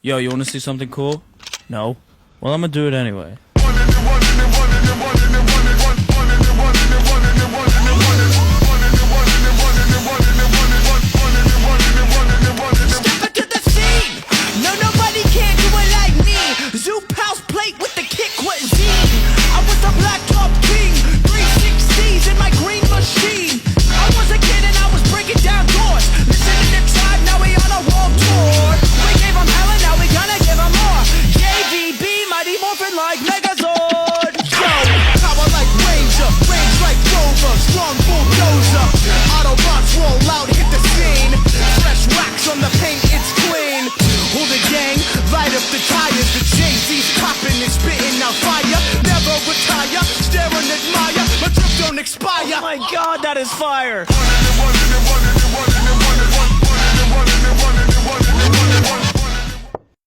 Yo, you wanna see something cool? No? Well, I'm gonna do it anyway. Step into the scene. No, nobody can do it like me. Zoop house plate with the kick cuisine. I was the black top king. 360s in my green machine. I was a kid and I was breaking down doors. Listening to Tribe, now we on a world tour. We gave them hell and now we gonna give them more. JVB, mighty morphin' like Megazord. Yo, power like Ranger, range like Rover, strong bulldozer. Autobots roll out, hit the scene. Fresh wax on the paint, it's clean. Who the gang? Light up the tires. The Jay-Z's popping and spitting out fire. Never retire, stare and admire. My drip don't expire. Oh my god, that is fire! Running and running and running and running and